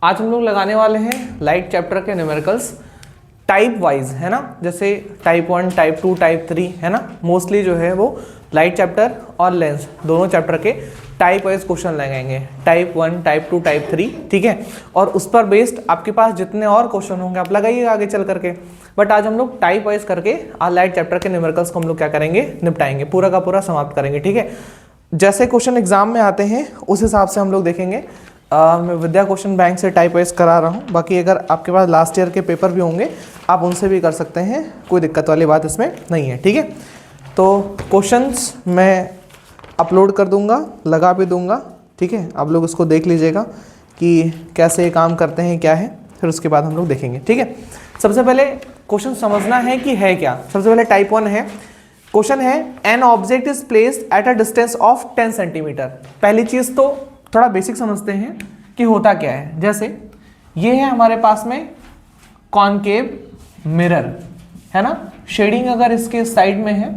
आज हम लोग लगाने वाले हैं लाइट चैप्टर के न्यूमेरिकल्स टाइप वाइज, है ना। जैसे टाइप 1, टाइप 2, टाइप 3, है ना। मोस्टली जो है वो लाइट चैप्टर और लेंस दोनों चैप्टर के टाइप वाइज क्वेश्चन लगाएंगे, टाइप 1, टाइप 2, टाइप 3, ठीक है। और उस पर बेस्ड आपके पास जितने और क्वेश्चन होंगे आप लगाइएगा आगे चल करके। बट आज हम लोग टाइप वाइज करके आज लाइट चैप्टर के न्यूमेरिकल्स को हम लोग क्या करेंगे, निपटाएंगे, पूरा का पूरा समाप्त करेंगे, ठीक है। जैसे क्वेश्चन एग्जाम में आते हैं उस हिसाब से हम लोग देखेंगे। मैं विद्या क्वेश्चन बैंक से टाइप वाइज करा रहा हूँ। बाकी अगर आपके पास लास्ट ईयर के पेपर भी होंगे आप उनसे भी कर सकते हैं, कोई दिक्कत वाली बात इसमें नहीं है, ठीक है। तो क्वेश्चंस मैं अपलोड कर दूंगा, लगा भी दूंगा, ठीक है। आप लोग उसको देख लीजिएगा कि कैसे ये काम करते हैं, क्या है, फिर उसके बाद हम लोग देखेंगे, ठीक है। सबसे पहले क्वेश्चन समझना है कि है क्या। सबसे पहले टाइप 1 है, क्वेश्चन है an object is placed at a distance of 10 centimetre. पहली चीज तो थोड़ा बेसिक समझते हैं कि होता क्या है। जैसे ये है हमारे पास में कॉनकेव मिरर, है ना। शेडिंग अगर इसके साइड में है,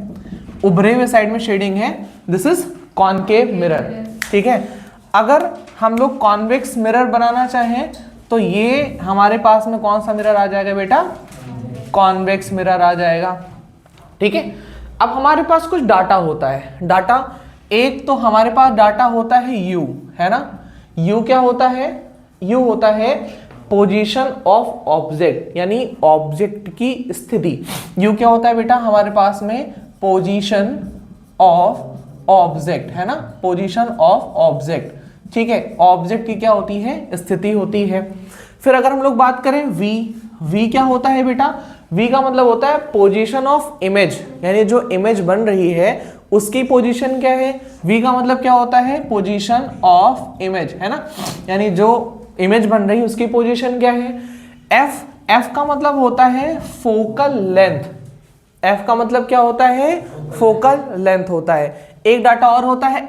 उभरे हुए साइड में शेडिंग है, दिस इज कॉनकेव मिरर, ठीक है। अगर हम लोग कॉन्वेक्स मिरर बनाना चाहें तो ये हमारे पास में कौन सा मिरर आ जाएगा बेटा, कॉन्वेक्स मिरर आ जाएगा, ठीक है। अब हमारे पास कुछ डाटा होता है। डाटा एक तो हमारे पास डाटा होता है u, है ना। u क्या होता है, u होता है पोजीशन ऑफ ऑब्जेक्ट, यानी ऑब्जेक्ट की स्थिति। u क्या होता है बेटा हमारे पास में, पोजीशन ऑफ ऑब्जेक्ट, है ना, पोजीशन ऑफ ऑब्जेक्ट, ठीक है। ऑब्जेक्ट की क्या होती है, स्थिति होती है। फिर अगर हम लोग बात करें v क्या होता है बेटा, v का मतलब होता है पोजीशन ऑफ इमेज, यानी जो इमेज बन रही है उसकी पोजीशन क्या है। v का मतलब क्या होता है, पोजीशन ऑफ इमेज, है ना, यानी जो इमेज बन रही है उसकी पोजीशन क्या है। f का मतलब होता है फोकल लेंथ, f का मतलब क्या होता है, फोकल लेंथ होता है। एक डाटा और होता है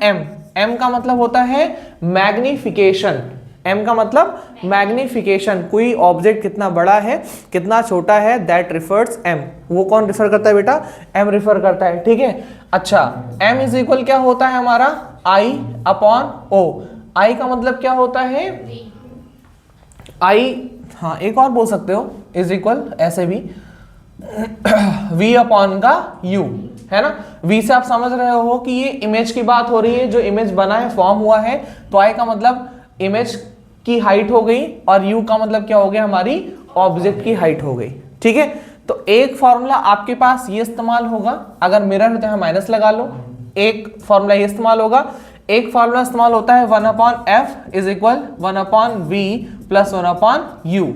m का मतलब होता है मैग्निफिकेशन, m का मतलब मैग्निफिकेशन, कोई ऑब्जेक्ट कितना बड़ा है कितना छोटा है, दैट रिफर्स m। वो कौन रिफर करता है बेटा, m रिफर करता है, ठीक है। अच्छा m इज इक्वल क्या होता है हमारा, I अपॉन O। I का मतलब क्या होता है, I, हाँ एक और बोल सकते हो, इज इक्वल ऐसे भी v अपॉन का u, है ना। v से आप समझ रहे हो कि ये इमेज की बात हो रही है, जो इमेज बना है, फॉर्म हुआ है, तो I का मतलब इमेज की हाइट हो गई और u का मतलब क्या हो गया, हमारी ऑब्जेक्ट की हाइट हो गई, ठीक है। तो एक फॉर्मूला आपके पास ये इस्तेमाल होगा, अगर मिरर है तो यहाँ माइनस लगा लो, एक फॉर्मूला ये इस्तेमाल होगा। एक फॉर्मूला इस्तेमाल होता है 1/f is equal 1/v plus 1/u।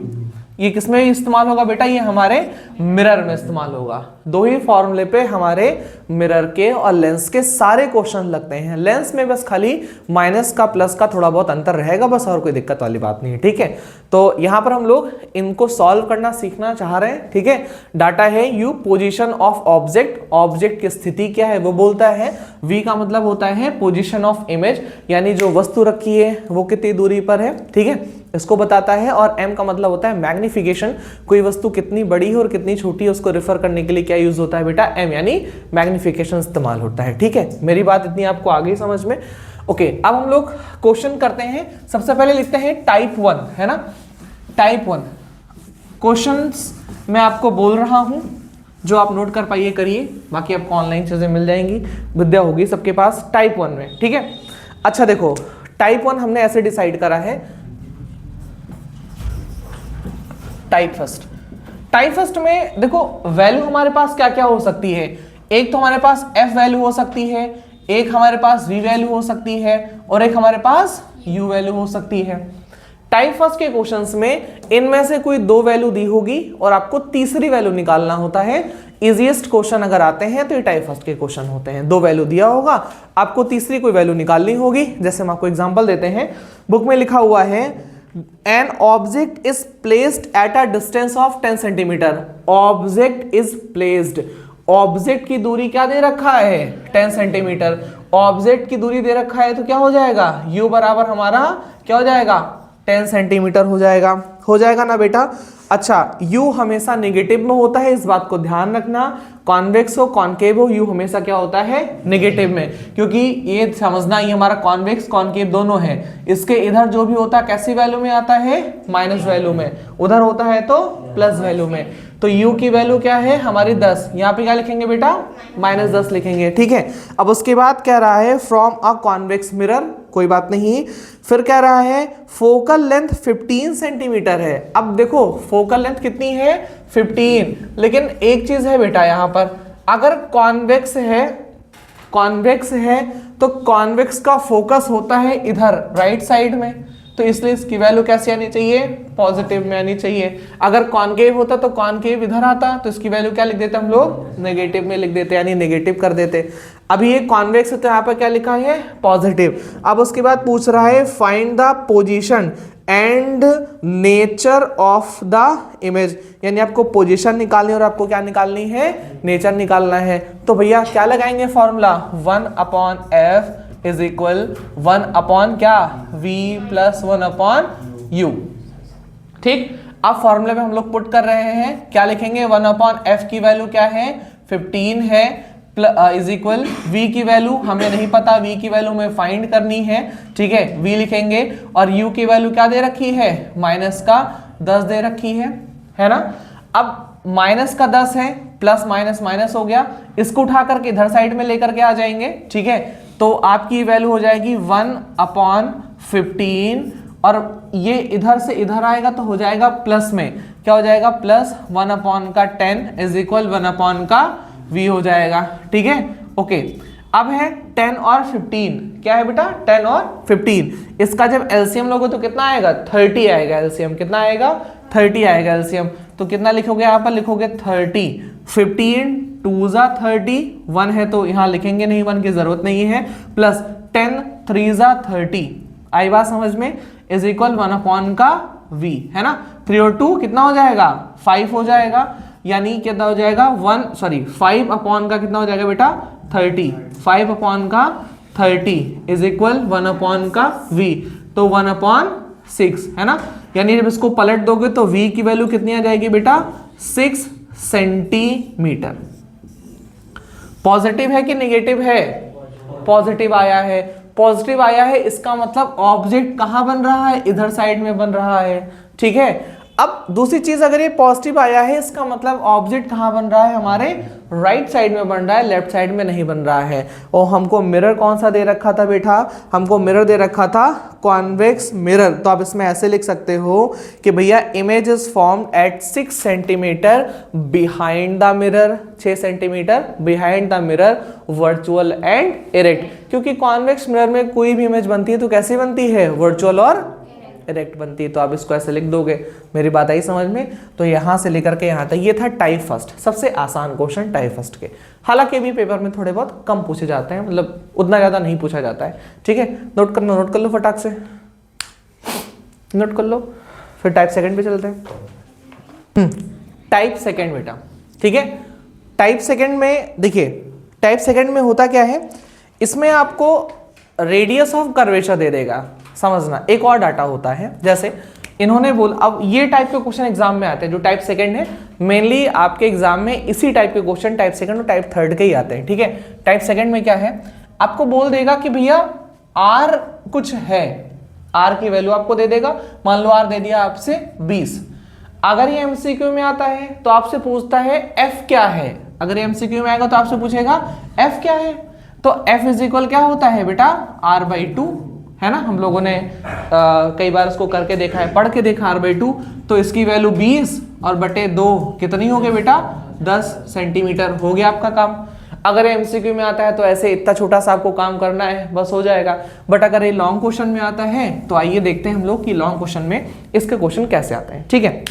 ये किसमें इस्तेमाल होगा बेटा, ये हमारे मिरर में इस्तेमाल होगा। दो ही फॉर्मूले पे हमारे मिरर के और लेंस के सारे क्वेश्चन लगते हैं। लेंस में बस खाली माइनस का प्लस का थोड़ा बहुत अंतर रहेगा बस, और कोई दिक्कत वाली बात नहीं है, ठीक है। तो यहाँ पर हम लोग इनको सॉल्व करना सीखना चाह रहे हैं, ठीक है। डाटा है u, position of object, object की स्थिति क्या है वो बोलता है। v का मतलब होता है पोजीशन ऑफ इमेज, यानी जो वस्तु रखी है वो कितनी दूरी पर है, ठीक है, इसको बताता है। और m का मतलब होता है मैग्निफिकेशन, कोई वस्तु कितनी बड़ी है और कितनी छोटी है उसको रेफर करने के लिए क्या यूज होता है बेटा, m, यानी मैग्निफिकेशन इस्तेमाल होता है, ठीक है। मेरी बात इतनी आपको आ गई समझ में। ओके, अब हम लोग क्वेश्चन करते हैं। सबसे पहले लिखते हैं टाइप 1, है ना। टाइप 1 क्वेश्चंस मैं आपको बोल रहा हूं, जो आप नोट कर पाइए करिए, बाकी आपको ऑनलाइन चीजें मिल जाएंगी, विद्या होगी सबके पास टाइप 1 में, ठीक है। अच्छा देखो, टाइप 1 हमने ऐसे डिसाइड करा है, टाइप फर्स्ट में देखो वैल्यू हमारे पास क्या क्या हो सकती है। एक तो हमारे पास f वैल्यू हो सकती है, एक हमारे पास v वैल्यू हो सकती है, और एक हमारे पास u वैल्यू हो सकती है। टाइप फर्स्ट के क्वेश्चंस में इनमें से कोई दो वैल्यू दी होगी और आपको तीसरी वैल्यू निकालना होता है। इजीएस्ट क्वेश्चन अगर आते हैं तो ये टाइप फर्स्ट के क्वेश्चन होते हैं। दो वैल्यू दिया होगा, आपको तीसरी कोई वैल्यू निकालनी होगी। जैसे हम आपको एग्जांपल देते हैं, बुक में लिखा हुआ है an object is placed at a distance of 10 centimetre. Object is placed, object की दूरी क्या दे रखा है, 10 सेंटीमीटर। ऑब्जेक्ट की दूरी दे रखा है तो क्या हो जाएगा, u बराबर हमारा क्या हो जाएगा, 10 सेंटीमीटर हो जाएगा ना बेटा। अच्छा, u हमेशा नेगेटिव में होता है, इस बात को ध्यान रखना। कॉन्वेक्स हो कॉन्केव हो, u हमेशा क्या होता है, नेगेटिव में, क्योंकि ये समझना ये हमारा कॉन्वेक्स कॉन्केव दोनों है। इसके इधर जो भी होता है कैसी वैल्यू में आता है, माइनस वैल्यू में, उधर होता है तो प्लस वैल्यू में। तो u की वैल्यू क्या है हमारी 10, यहाँ पे क्या लिखेंगे बेटा, -10 लिखेंगे, ठीक है। अब उसके बाद कह रहा है फ्रॉम अ कॉन्वेक्स मिरर, कोई बात नहीं। फिर कह रहा है फोकल लेंथ 15 सेंटीमीटर है। अब देखो फोकल लेंथ कितनी है, 15, लेकिन एक चीज है बेटा यहाँ पर, अगर कॉन्वेक्स है तो कॉन्वेक्स का फोकस होता है इधर राइट साइड में, तो इसलिए इसकी वैल्यू कैसे आनी चाहिए, पॉजिटिव में आनी चाहिए। अगर कॉन्केव होता तो कॉन्केव इधर आता, तो इसकी वैल्यू क्या लिख देते हम लोग, नेगेटिव में लिख देते, यानी नेगेटिव कर देते। अभी ये कॉन्वेक्स है तो यहाँ पर क्या लिखा है, पॉजिटिव। अब उसके बाद पूछ रहा है find the position and nature of the image, यानी आपको पोजीशन निकालनी और आपको क्या निकालनी है, नेचर निकालना है। तो भैया क्या लगाएंगे फॉर्मूला, 1/f इज इक्वल 1 क्या, v प्लस 1/u, ठीक। अब फॉर्मूले में हम लोग पुट कर रहे हैं, क्या लिखेंगे, 1/f की वैल्यू क्या है, 15 है, इज इक्वल v की वैल्यू हमें नहीं पता, v की वैल्यू हमें फाइंड करनी है, ठीक है, v लिखेंगे। और u की वैल्यू क्या दे रखी है, -10 दे रखी है ना। अब -10 है, प्लस माइनस माइनस हो गया, इसको उठा करके इधर साइड में लेकर के आ जाएंगे, ठीक है। तो आपकी वैल्यू हो जाएगी 1/15, और ये इधर से इधर आएगा तो हो जाएगा प्लस में, क्या हो जाएगा, प्लस 1/10 इज इक्वल 1/v हो जाएगा, ठीक है, ओके। अब है 10 और 15, क्या है बेटा, 10 और 15, इसका जब एलसीएम लोगे तो कितना आएगा, 30 आएगा एलसीएम, कितना आएगा, 30 आएगा एलसीएम। तो कितना लिखोगे, यहाँ पर लिखोगे 30, 15 2 जा 30, 1 है तो यहाँ लिखेंगे नहीं, 1 की जरूरत नहीं है, प्लस 10 3 जा 30, आई बात समझ में, इज इक्वल 1/v, है ना। 3 और 2 कितना हो जाएगा, 5 हो जाएगा, यानी कितना हो जाएगा 5 का कितना हो जाएगा बेटा, 30, 5/30 इज इक्वल 1/v, तो 1/6, है ना। यानी जब इसको पलट दोगे तो v की वैल्यू कितनी आ जाएगी बेटा, 6 सेंटीमीटर। पॉजिटिव है कि नेगेटिव है, पॉजिटिव आया है, पॉजिटिव आया है, इसका मतलब ऑब्जेक्ट कहां बन रहा है, इधर साइड में बन रहा है, ठीक है। अब दूसरी चीज, अगर ये पॉजिटिव आया है, इसका मतलब ऑब्जेक्ट कहां बन रहा है, हमारे राइट साइड में बन रहा है, लेफ्ट साइड में नहीं बन रहा है। और हमको मिरर कौन सा दे रखा था बेटा, हमको मिरर दे रखा था कॉन्वेक्स मिरर। तो आप इसमें ऐसे लिख सकते हो कि भैया image is formed at 6 centimetre behind the mirror, 6 centimetre behind the mirror, virtual and erect. क्योंकि कॉन्वेक्स मिरर में कोई भी इमेज बनती है तो कैसी बनती है, वर्चुअल और इरेक्ट बनती है। तो आप इसको ऐसे लिख दोगे, मेरी बात आई समझ में। तो यहाँ से लेकर के यहाँ तक ये था टाइप फर्स्ट, सबसे आसान क्वेश्चन टाइप फर्स्ट के। हालांकि भी पेपर में थोड़े बहुत कम पूछे जाते हैं, मतलब उतना ज़्यादा नहीं पूछा जाता है, ठीक है। नोट कर लो फटाक से, नोट कर लो, फिर टाइप सेकंड पे चलते हैं। टाइप सेकंड बेटा, ठीक है। टाइप सेकंड में देखिए, टाइप सेकंड में होता क्या है, इसमें आपको रेडियस ऑफ कर्वेचर दे देगा, समझना। एक और डाटा होता है, जैसे इन्होंने बोल, अब ये टाइप के क्वेश्चन एग्जाम में आते हैं, जो टाइप सेकंड है मेनली आपके एग्जाम में इसी टाइप के क्वेश्चन टाइप सेकंड और टाइप थर्ड के ही आते हैं, ठीक है। टाइप सेकंड में क्या है, आपको बोल देगा कि भैया आर कुछ है, आर की वैल्यू आपको दे देगा, मान लो आर दे दिया आपसे 20। अगर ये एमसीक्यू में आता है तो आपसे पूछता है एफ क्या है, अगर एमसीक्यू में आएगा तो आपसे पूछेगा एफ क्या है, तो एफ इज इक्वल क्या होता है बेटा, r/2, है ना। हम लोगों ने कई बार इसको करके देखा है, पढ़ के देखा, r/2, तो इसकी वैल्यू 20 और बटे 2 कितनी हो गई बेटा, 10 सेंटीमीटर, हो गया आपका काम। अगर एमसीक्यू में आता है तो ऐसे इतना छोटा सा आपको काम करना है, बस हो जाएगा। बट अगर ये लॉन्ग क्वेश्चन में आता है तो आइए देखते हैं हम लोग कि लॉन्ग क्वेश्चन में इसके क्वेश्चन कैसे आते हैं, ठीक है।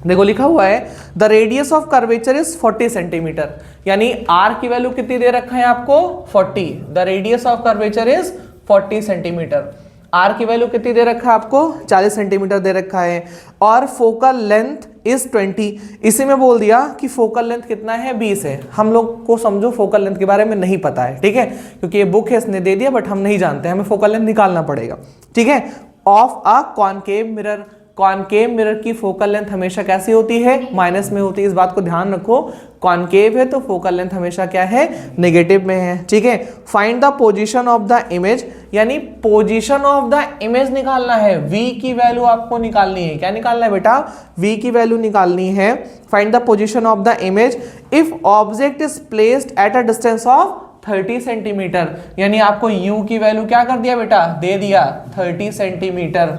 देखो लिखा हुआ है the radius of curvature is 40 centimetre, यानी r की वैल्यू कितनी दे रखा है आपको, 40। The radius of curvature is 40 centimetre. r की वैल्यू कितनी दे रखा है आपको, 40 सेंटीमीटर दे रखा है। और फोकल लेंथ इज 20, इसी में बोल दिया कि फोकल लेंथ कितना है, 20 है। हम लोग को समझो फोकल लेंथ के बारे में नहीं पता है, ठीक है, क्योंकि ये बुक है इसने दे दिया, बट हम नहीं जानते, हमें फोकल लेंथ निकालना पड़ेगा, ठीक है। Of a concave mirror. Concave mirror की फोकल लेंथ हमेशा कैसी होती है, माइनस में होती है, इस बात को ध्यान रखो। कॉनकेव है तो फोकल लेंथ हमेशा क्या है, नेगेटिव में है, ठीक है। Find the position of the image, यानी पोजीशन ऑफ द इमेज निकालना है, v की वैल्यू आपको निकालनी है। क्या निकालना है बेटा, v की वैल्यू निकालनी है। Find the position of the image if object is placed at a distance of 30 centimetre, यानी आपको u की वैल्यू क्या कर दिया बेटा, दे दिया 30 सेंटीमीटर,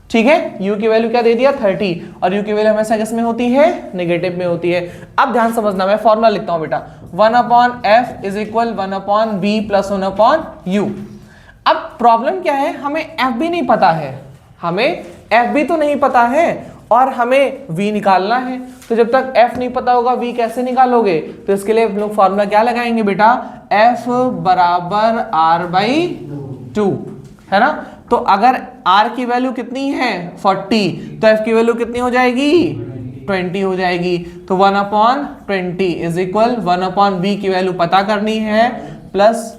ठीक है। u की वैल्यू क्या दे दिया 30, और u की वैल्यू हमेशा किस में होती है, नेगेटिव में होती है। अब ध्यान समझना, मैं फॉर्मूला लिखता हूं बेटा, 1/f is equal 1/b plus 1/u। अब प्रॉब्लम क्या है, हमें f भी नहीं पता है, हमें f भी तो नहीं पता है और हमें v निकालना है। तो जब तक f नहीं पता होगा v कैसे निकालोगे, तो इसके लिए हम लोग फॉर्मूला क्या लगाएंगे बेटा, f बराबर r/2, है ना। तो अगर r की वैल्यू कितनी है 40, तो f की वैल्यू कितनी हो जाएगी, 20 हो जाएगी। तो 1/20 इज इक्वल 1/b की वैल्यू पता करनी है, प्लस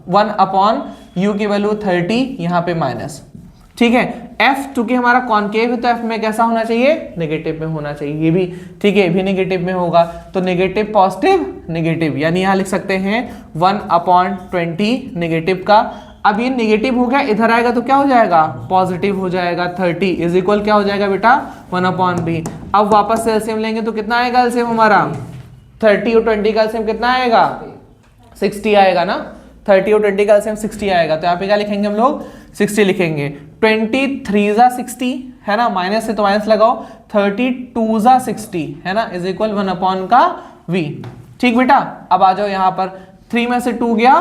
1/u की वैल्यू 30, यहाँ पे माइनस, ठीक है। f चूंकि हमारा कॉनकेव है तो f में कैसा होना चाहिए, नेगेटिव में होना चाहिए, ये भी ठीक है, ये भी नेगेटिव में होगा। तो नेगेटिव पॉजिटिव नेगेटिव, यानी यहाँ लिख सकते हैं 1/20 नेगेटिव का। अब ये नेगेटिव हो गया, इधर आएगा तो क्या हो जाएगा, पॉजिटिव हो जाएगा। 30 इज इक्वल क्या हो जाएगा बेटा, 1/b। अब वापस से एलसीएम लेंगे तो कितना आएगा एलसीएम हमारा, 30 और 20 का एलसीएम कितना आएगा, 60 आएगा ना। 30 और 20 का एलसीएम 60 आएगा, तो यहाँ पे क्या लिखेंगे हम लोग, 60 लिखेंगे। 23 जा 60 है ना, माइनस है तो माइनस लगाओ, 32 जा 60 है ना, इज इक्वल 1/v। ठीक बेटा, अब आ जाओ यहाँ पर, 3 में से 2 गया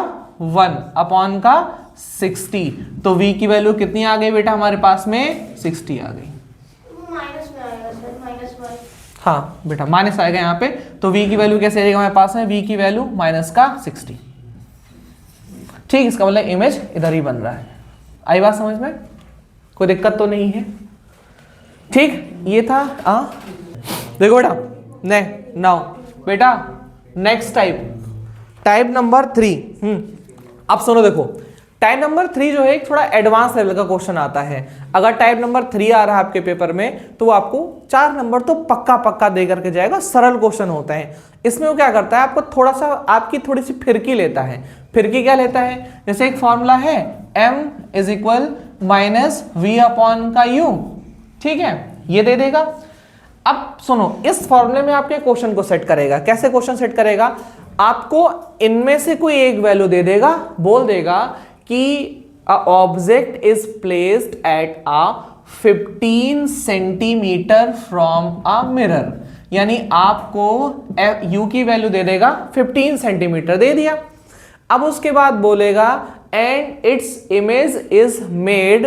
1/60, तो v की वैल्यू कितनी आ गई बेटा हमारे पास में, 60 आ गई। हाँ बेटा माइनस आएगा यहाँ पे, तो v की वैल्यू कैसे आएगा हमारे पास में, v की वैल्यू -60। ठीक, इसका मतलब इमेज इधर ही बन रहा है। आई बात समझ में, कोई दिक्कत तो नहीं है। ठीक, ये था देखो बेटा, नाउ बेटा नेक्स्ट टाइप नंबर 3। अब सुनो, देखो टाइप नंबर 3 जो है एक थोड़ा एडवांस लेवल का क्वेश्चन आता है। अगर टाइप नंबर 3 आ रहा है आपके पेपर में, तो वो आपको 4 नंबर तो पक्का दे करके जाएगा। सरल क्वेश्चन होता है। इसमें वो क्या करता है, आपको थोड़ा सा, आपकी थोड़ी सी फिरकी लेता है। फिरकी क्या लेता है, जैसे एक फॉर्मूला है m इज इक्वल -v/u, ठीक है, ये दे देगा। अब सुनो, इस फॉर्मूले में आपके क्वेश्चन को सेट करेगा। कैसे क्वेश्चन सेट करेगा, आपको इनमें से कोई एक वैल्यू दे देगा, बोल देगा कि a object is placed at a 15 centimetre from a mirror, यानी आपको u की वैल्यू दे देगा 15 सेंटीमीटर, दे दिया। अब उसके बाद बोलेगा and its image is made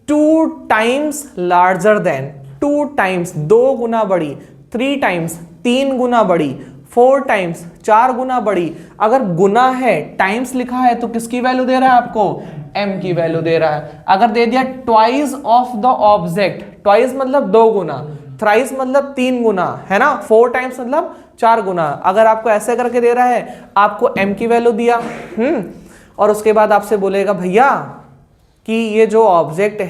2 times larger than, 2 times 2 गुना बड़ी, 3 टाइम्स 3 गुना बड़ी, 4 टाइम्स 4 गुना बड़ी। अगर गुना है, टाइम्स लिखा है, तो किसकी वैल्यू दे रहा है आपको, m की वैल्यू दे रहा है। अगर दे दिया twice of the object, twice मतलब 2 गुना, थ्राइस मतलब 3 गुना, है ना, 4 टाइम्स मतलब 4 गुना। अगर आपको ऐसे करके दे रहा है, आपको m की वैल्यू दिया, और उसके बाद आपसे बोलेगा भैया कि ये जो ऑब्जेक्ट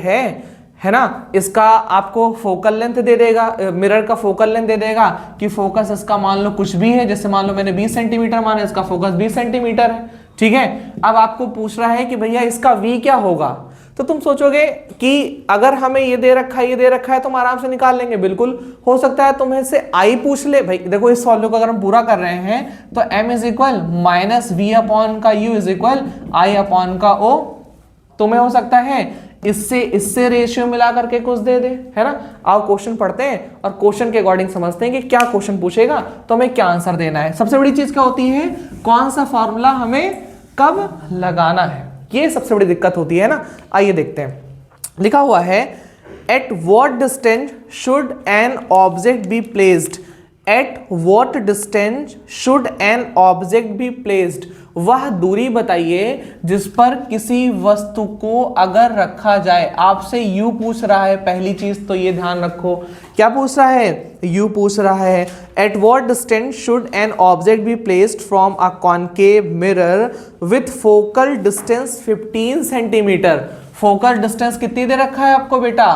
है ना, इसका आपको फोकल लेंथ दे देगा, मिरर का फोकल लेंथ दे देगा कि फोकस इसका मान लो कुछ भी है, जैसे मान लो मैंने 20 सेंटीमीटर माना, इसका फोकस 20 सेंटीमीटर है, ठीक है। अब आपको पूछ रहा है कि भैया इसका v क्या होगा, तो तुम सोचोगे कि अगर हमें ये दे रखा है तो हम आराम से निकाल लेंगे। बिल्कुल हो सकता है तुम्हें से i पूछ ले। भाई देखो, इस सॉल्व को अगर हम पूरा कर रहे हैं तो m is equal -v/u is equal i/o। तुम्हें हो सकता है इससे रेशियो मिला करके कुछ दे दे, है ना। आओ क्वेश्चन पढ़ते हैं और क्वेश्चन के अकॉर्डिंग समझते हैं कि क्या क्वेश्चन पूछेगा, तो हमें क्या आंसर देना है। सबसे बड़ी चीज क्या होती है, कौन सा फॉर्मूला हमें कब लगाना है, ये सबसे बड़ी दिक्कत होती है ना। आइए देखते हैं, लिखा हुआ है at what distance should an object be placed, at what distance should an object be placed, वह दूरी बताइए जिस पर किसी वस्तु को अगर रखा जाए। आपसे u पूछ रहा है, पहली चीज तो ये ध्यान रखो, क्या पूछ रहा है, u पूछ रहा है। At what distance should an object be placed from a concave mirror with focal distance 15 centimetre. Focus distance कितनी दे रखा है आपको बेटा,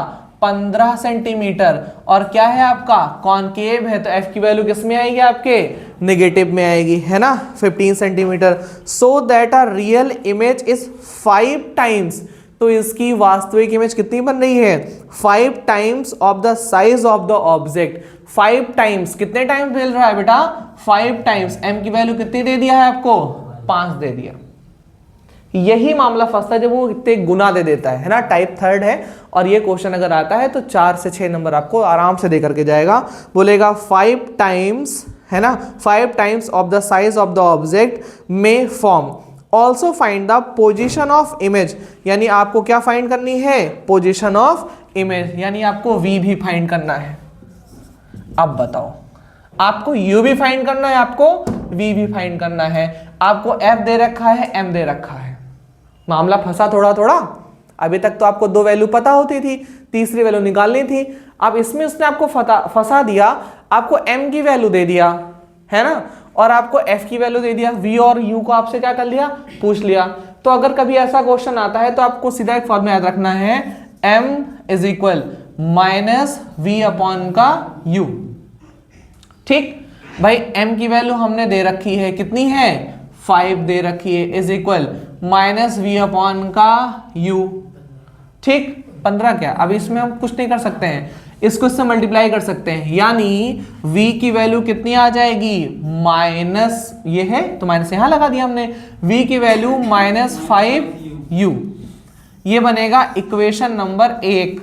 15 सेंटीमीटर, और क्या है आपका कॉनकेव है, तो एफ की वैल्यू किस में आएगी आपके, नेगेटिव में आएगी, है ना, 15 centimetre. So that a real image is 5 times, तो इसकी वास्तविक इमेज कितनी बन रही है, 5 times of the size of the object. 5 times, कितने टाइम्स मिल रहा है बेटा, 5 टाइम्स। एम की वैल्यू कितनी दे दिया है आपको, 5 दे दिया। यही मामला फंसता है जब वो इतने गुना दे देता है ना, टाइप थर्ड है, और ये क्वेश्चन अगर आता है तो 4 से 6 नंबर आपको आराम से दे करके जाएगा। बोलेगा 5 टाइम्स, है ना, 5 times of the size of the object में फॉर्म। Also find the position of image, यानी आपको क्या फाइंड करनी है, पोजिशन ऑफ इमेज, यानी आपको v भी फाइंड करना है। अब बताओ, आपको u भी फाइंड करना है, आपको v भी फाइंड करना है, आपको f दे रखा है, m दे रखा है। मामला फंसा थोड़ा थोड़ा। अभी तक तो आपको 2 वैल्यू पता होती थी, तीसरी वैल्यू निकालनी थी। अब इसमें उसने आपको फंसा दिया, आपको m की वैल्यू दे दिया, है ना, और आपको f की वैल्यू दे दिया, v और u को आपसे क्या कर लिया, पूछ लिया। तो अगर कभी ऐसा क्वेश्चन आता है तो आपको सीधा एक फॉर्मूला याद रखना है, m is equal minus v upon का u। ठीक भाई, m की वैल्यू हमने दे रखी है, कितनी है, 5 दे रखी है, is equal minus v upon का u। ठीक, 15 क्या, अब इसमें हम कुछ नहीं कर सकते हैं, इसको इससे मल्टीप्लाई कर सकते हैं, यानी v की वैल्यू कितनी आ जाएगी, माइनस, ये है तो माइनस यहां लगा दिया हमने, v की वैल्यू माइनस 5u, ये बनेगा इक्वेशन नंबर 1।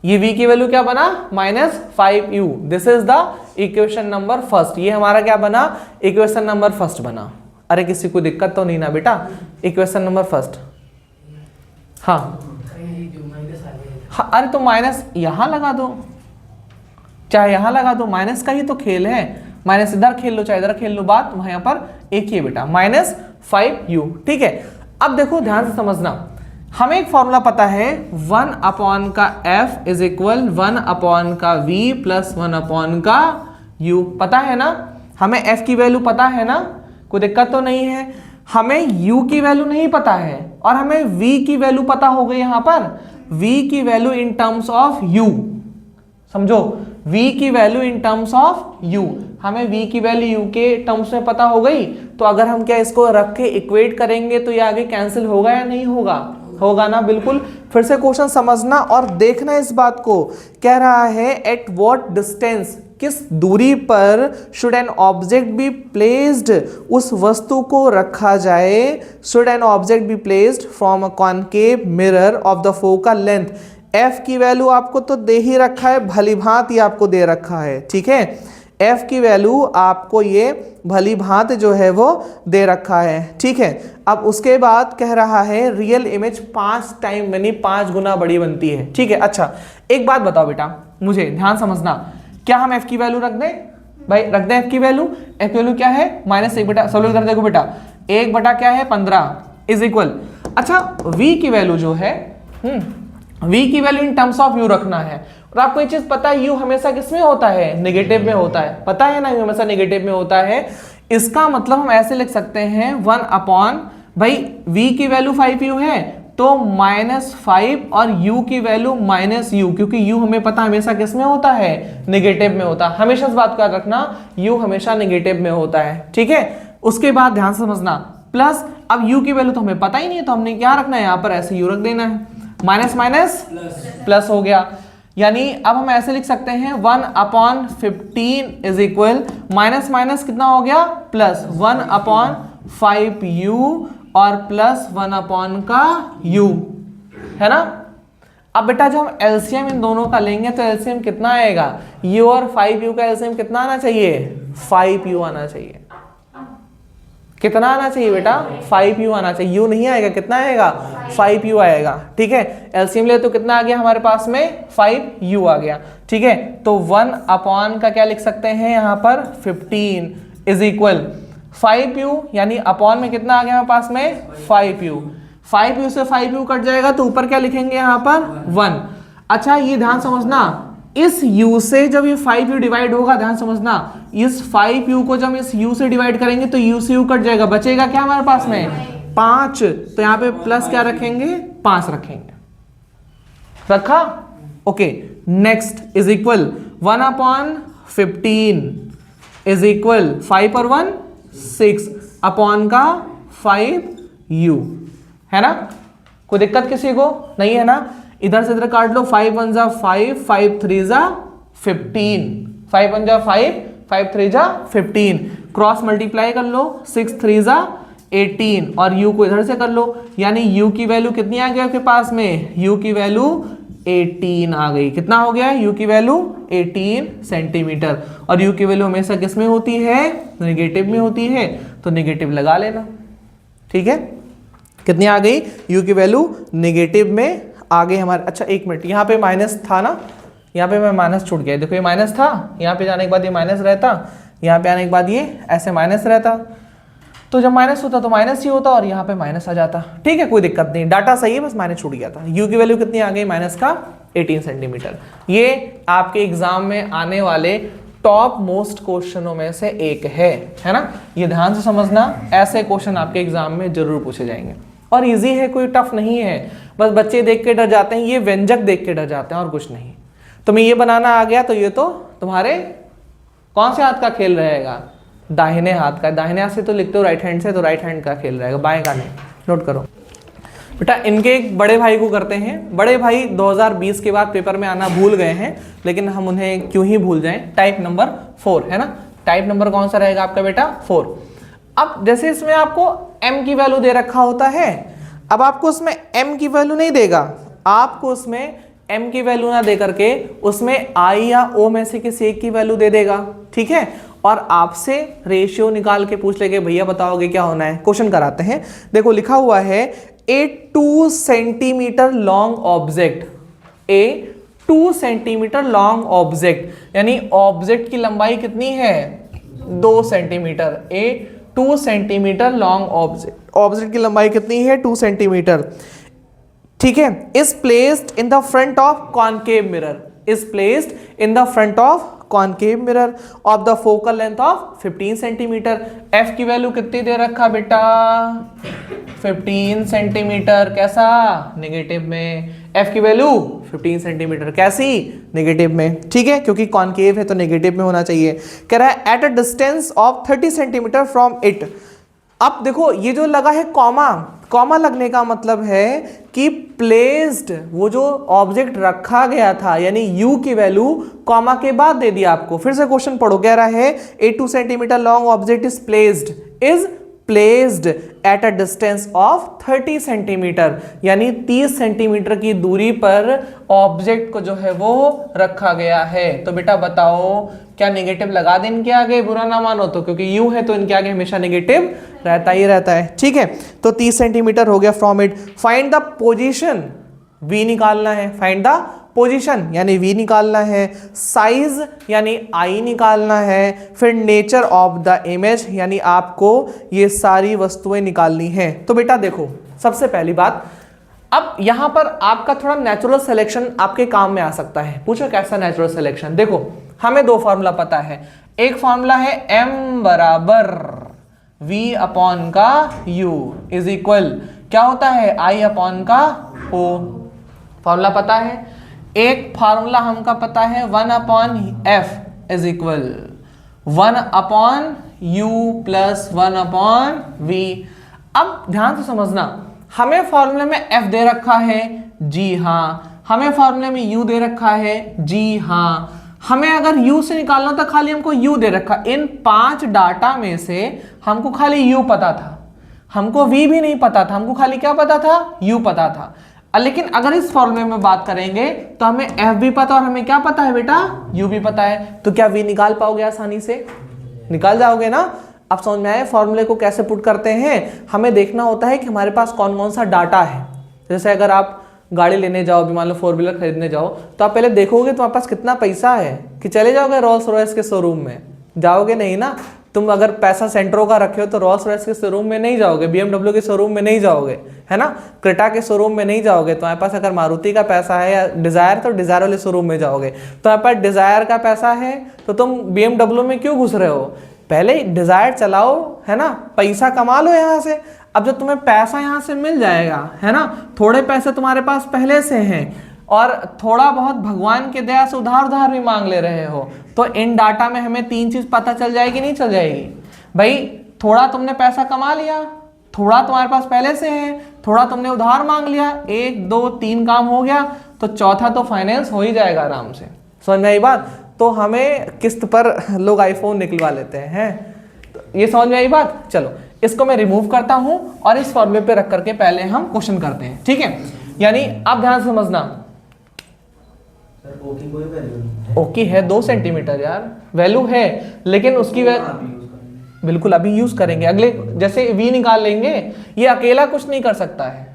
ये v की वैल्यू क्या बना, minus 5u, this is the equation number first. ये हमारा क्या बना, इक्वेशन नंबर फर्स्ट बना। अरे किसी को दिक्कत तो नहीं ना बेटा, इक्वेशन नंबर फर्स्ट। हाँ हाँ, अरे तो माइनस यहां लगा दो, चाहे यहां लगा दो, माइनस का ही तो खेल है, माइनस इधर खेल लो चाहे इधर खेल लो, बात वहां पर एक ही है बेटा, माइनस 5u। ठीक है, अब देखो ध्यान से समझना, हमें एक फॉर्मूला पता है, 1 अपॉन का f इज इक्वल 1 अपॉन का v प्लस 1 अपॉन का u, पता है ना, हमें f की वैल्यू पता है ना, कोई दिक्कत तो नहीं है। हमें u की वैल्यू नहीं पता है और हमें v की वैल्यू पता हो गई, यहां पर v की value in terms of u, समझो, v की value in terms of u, हमें v की वैल्यू u के टर्म्स में पता हो गई। तो अगर हम क्या इसको रख के इक्वेट करेंगे तो ये आगे कैंसिल होगा या नहीं होगा, होगा ना, बिल्कुल। फिर से क्वेश्चन समझना और देखना इस बात को, कह रहा है एट व्हाट डिस्टेंस, किस दूरी पर should an object be placed, उस वस्तु को रखा जाए, should an object be placed from a concave mirror of the focal length. f की वैल्यू आपको तो दे ही रखा है, भली भांति आपको दे रखा है, ठीक है, f की वैल्यू आपको ये भली भांति जो है वो दे रखा है, ठीक है। अब उसके बाद कह रहा है रियल इमेज 5 टाइम यानी 5 गुना बड़ी बनती है, ठीक है। अच्छा एक बात बताओ बेटा, मुझे ध्यान समझना, क्या हम f की वैल्यू रख दें, भाई रख दें f की वैल्यू, f की वैल्यू क्या है, -1 बेटा, सब लोग कर देखो बेटा, 1 बटा क्या है 15 इज इक्वल, अच्छा v की वैल्यू जो है, v की value in terms of u रखना है। और आपको ये चीज पता है u हमेशा किस में होता है, नेगेटिव में होता है, पता है ना, u हमेशा नेगेटिव में होता है। इसका मतलब हम ऐसे लिख सकते हैं 1 अपॉन, भाई v की वैल्यू 5u है तो -5 और u की वैल्यू -u, क्योंकि u हमें पता हमेशा किस में होता है, नेगेटिव में होता है, हमेशा इस बात को याद रखना, u हमेशा नेगेटिव में होता है, ठीक है। उसके बाद ध्यान समझना, प्लस, अब u की वैल्यू तो हमें पता ही नहीं है तो हमने क्या रखना है, यहाँ पर ऐसे u रख देना है, माइनस माइनस प्लस हो गया, यानी अब हम ऐसे लिख सकते हैं 1 upon 15 is equal, minus minus कितना हो गया, प्लस 1 अपॉन 5u और प्लस 1 अपॉन का u, है ना। अब बेटा जब हम एलसीएम इन दोनों का लेंगे तो एलसीएम कितना आएगा, u और 5u का एलसीएम कितना आना चाहिए, 5u आना चाहिए, कितना आना चाहिए बेटा, 5u आना चाहिए, u नहीं आएगा, कितना आएगा, 5u आएगा, ठीक है। एलसीएम ले तो कितना आ गया हमारे पास में, 5u आ गया, ठीक है। तो 1 अपॉन का क्या लिख सकते हैं यहाँ पर 15 इज इक्वल 5u, यानी अपॉन में कितना आ गया हमारे पास में 5u, 5u से 5u कट जाएगा तो ऊपर क्या लिखेंगे यहाँ पर 1। अच्छा ये ध्यान समझना, इस u से जब ये 5u डिवाइड होगा, ध्यान समझना, इस 5u को जब हम इस u से डिवाइड करेंगे तो u से u कट जाएगा, बचेगा क्या हमारे पास में 5, तो यहाँ पे प्लस क्या रखेंगे, 5 रखेंगे, रखा, okay. Next is equal 1/15 is equal 5 और 1 6 अपॉन का 5u, है ना। कोई दिक्कत किसी को नहीं है ना। इधर से इधर काट लो, 5 1 जा 5, 5 3 जा 15, 5 1 जा 5, 5 3 जा 15, क्रॉस मल्टीप्लाई कर लो, 6 3 जा 18 और u को इधर से कर लो, यानी u की वैल्यू कितनी आ गई आपके पास में, u की वैल्यू 18 आ गई। कितना हो गया u की वैल्यू 18 सेंटीमीटर। और u की वैल्यू हमेशा किस में होती है, नेगेटिव में होती है, तो नेगेटिव लगा लेना, ठीक है। कितनी आ गई, u की वैल्यू नेगेटिव में आ गई हमारे। अच्छा एक मिनट, यहाँ पे माइनस था ना, यहाँ पे मैं माइनस छूट गया, देखो ये माइनस था, यहाँ पे जाने के बाद ये माइनस रहता, यहाँ पे आने के बाद ये ऐसे माइनस रहता, तो जब माइनस होता तो माइनस ही होता और यहाँ पे माइनस आ जाता, ठीक है। कोई दिक्कत नहीं, डाटा सही है, बस माइनस छूट गया था। u की वैल्यू कितनी आ गई, माइनस का 18 सेंटीमीटर। ये आपके एग्जाम में आने वाले टॉप मोस्ट क्वेश्चनों में से एक है ना। ये ध्यान से समझना, ऐसे क्वेश्चन आपके एग्जाम में जरूर पूछे जाएंगे और इजी है, कोई टफ नहीं है। बस बच्चे देख के डर जाते हैं, ये व्यंजक देख के डर जाते हैं और कुछ नहीं। तुम्हें ये बनाना आ गया तो ये तो तुम्हारे कौन से हाथ का खेल रहेगा, दाहिने हाथ का। दाहिने हाथ से तो लिखते हो राइट हैंड से, तो राइट हैंड का खेल रहेगा, बाएं का नहीं। नोट करो बेटा। इनके एक बड़े भाई को करते हैं। बड़े भाई 2020 के बाद पेपर में आना भूल गए हैं, लेकिन हम उन्हें क्यों ही भूल जाएं। टाइप नंबर 4 है ना। टाइप नंबर कौन सा रहेगा आपका बेटा, 4। अब जैसे इसमें आपको m की वैल्यू दे रखा होता है, अब आपको उसमें m की वैल्यू नहीं देगा, आपको उसमें m की वैल्यू ना दे करके उसमें i या o में से किसी एक की वैल्यू दे देगा, ठीक है। और आपसे रेशियो निकाल के पूछ लेंगे, भैया बताओगे क्या होना है। क्वेश्चन कराते हैं, देखो लिखा हुआ है ए 2 सेंटीमीटर लॉन्ग ऑब्जेक्ट, ए 2 सेंटीमीटर लॉन्ग ऑब्जेक्ट, यानी ऑब्जेक्ट की लंबाई कितनी है 2 सेंटीमीटर। ए 2 सेंटीमीटर लॉन्ग ऑब्जेक्ट, ऑब्जेक्ट की लंबाई कितनी है 2 सेंटीमीटर, ठीक है। Is placed in the front of concave mirror, is placed in the front of concave mirror of the focal length of 15 centimetre. F की वैल्यू कितनी दे रखा बेटा 15 सेंटीमीटर, कैसा नेगेटिव में। एफ की वैल्यू 15 सेंटीमीटर, कैसी नेगेटिव में, ठीक है, क्योंकि कॉनकेव है तो नेगेटिव में होना चाहिए। कह रहा है at a distance of 30 centimetre from it. अब देखो ये जो लगा है कॉमा, कॉमा लगने का मतलब है कि प्लेस्ड, वो जो ऑब्जेक्ट रखा गया था, यानी u की वैल्यू कॉमा के बाद दे दिया आपको। फिर से क्वेश्चन पढ़ो, कह रहा है ए 2 centimetre long object is placed at a distance of 30 centimetre, यानी 30 सेंटीमीटर की दूरी पर ऑब्जेक्ट को जो है वो रखा गया है। तो बेटा बताओ क्या नेगेटिव लगा दें इनके आगे, बुरा ना मानो तो, क्योंकि यू है तो इनके आगे हमेशा नेगेटिव रहता ही रहता है, ठीक है। तो 30 सेंटीमीटर हो गया from it. Find the position, v निकालना है, फाइंड द पोजीशन यानी v निकालना है, साइज यानी i निकालना है, फिर नेचर ऑफ द इमेज यानी आपको ये सारी वस्तुएं निकालनी है। तो बेटा देखो सबसे पहली बात, अब यहां पर आपका थोड़ा नेचुरल सिलेक्शन आपके काम में आ सकता है। पूछो कैसा नेचुरल सिलेक्शन, देखो हमें दो फॉर्मूला पता है। एक फॉर्मूला है m बराबर v अपॉन का u इज इक्वल क्या होता है i अपॉन का o, फॉर्मूला पता है। एक फार्मूला हमका पता है 1 upon f is equal 1 upon u plus 1 upon v। अब ध्यान से समझना, हमें फॉर्मूले में f दे रखा है, जी हाँ, हमें फॉर्मूले में u दे रखा है, जी हाँ। हमें अगर u से निकालना था, खाली हमको u दे रखा। इन 5 डाटा में से हमको खाली u पता था, हमको v भी नहीं पता था, हमको खाली क्या पता था u पता था। लेकिन अगर इस फॉर्मूले में बात करेंगे तो हमें f भी पता और हमें क्या पता है बेटा u भी पता है। तो क्या v निकाल पाओगे आसानी से, निकाल जाओगे ना। अब समझ में आए फॉर्मूले को कैसे पुट करते हैं। हमें देखना होता है कि हमारे पास कौन कौन सा डाटा है। जैसे अगर आप गाड़ी लेने जाओ, मान लो 4 व्हीलर खरीदने जाओ, तो आप पहले देखोगे तुम्हारे पास कितना पैसा है, कि चले जाओगे रोल्स रॉयस के शोरूम में, जाओगे नहीं ना। तुम अगर पैसा सेंट्रो का रखे हो तो रोल्स रॉयस के शोरूम में नहीं जाओगे, BMW के शोरूम में नहीं जाओगे, है ना, क्रेटा के शोरूम में नहीं जाओगे। तुम्हारे पास अगर मारुति का पैसा है या डिजायर, तो डिजायर वाले शोरूम में जाओगे। तुम्हारे पास डिजायर का पैसा है तो तुम BMW में क्यों घुस रहे हो, पहले डिजायर चलाओ, है ना, पैसा कमा लो यहाँ से। अब जब तुम्हें पैसा यहाँ से मिल जाएगा, है ना, थोड़े पैसे तुम्हारे पास पहले से हैं और थोड़ा बहुत भगवान के दया से उधार उधार भी मांग ले रहे हो, तो इन डाटा में हमें 3 चीज पता चल जाएगी, नहीं चल जाएगी भाई? थोड़ा तुमने पैसा कमा लिया, थोड़ा तुम्हारे पास पहले से है, थोड़ा तुमने उधार मांग लिया, 1 2 3 काम हो गया, तो चौथा तो फाइनेंस हो ही जाएगा आराम से। समझ में आई बात? तो हमें किस्त पर लोग आईफोन निकलवा लेते हैं, तो ये समझ में आई बात? चलो इसको मैं रिमूव करता हूं और इस फॉर्मूले पे रख करके पहले हम क्वेश्चन करते हैं, ठीक है? यानी आप ध्यान से समझना, ओके है 2 सेंटीमीटर यार, वैल्यू है, लेकिन उसकी बिल्कुल अभी यूज करेंगे, अगले जैसे वी निकाल लेंगे। ये अकेला कुछ नहीं कर सकता है,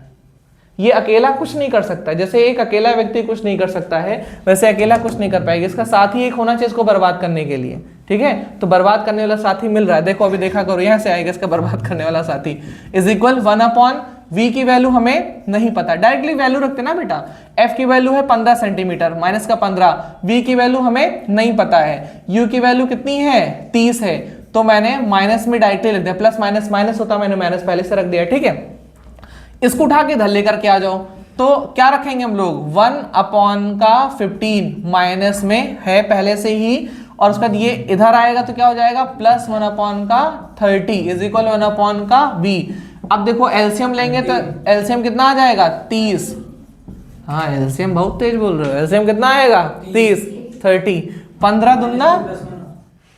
ये अकेला कुछ नहीं कर सकता है, जैसे एक अकेला व्यक्ति कुछ नहीं कर सकता है वैसे अकेला कुछ नहीं कर पाएगा, इसका साथी एक होना चाहिए इसको बर्बाद करने के लिए, ठीक है? तो बर्बाद करने वाला साथी मिल रहा है, देखो अभी देखा करो, यहाँ से आएगा इसका बर्बाद करने वाला साथी इज इक्वल 1/v की वैल्यू हमें नहीं पता, डायरेक्टली वैल्यू रखते ना बेटा, f की वैल्यू है 15 सेंटीमीटर माइनस का 15, v की वैल्यू हमें नहीं पता है, u की वैल्यू कितनी है 30 है, तो मैंने माइनस में डायरेक्टली लिख दिया, प्लस माइनस माइनस होता, मैंने माइनस पहले से रख दिया, ठीक है? इसको उठा के इधर लेकर के आ जाओ, तो क्या रखेंगे हम लोग 1/15 माइनस में है पहले से ही, और उसके बाद ये इधर आएगा तो क्या हो जाएगा प्लस 1/30 इज इक्वल 1/v। अब देखो एलसीएम लेंगे तो एलसीएम कितना आ जाएगा 30, हाँ एलसीएम बहुत तेज बोल रहे हो, एलसीएम कितना आएगा 30 30, 15 दूना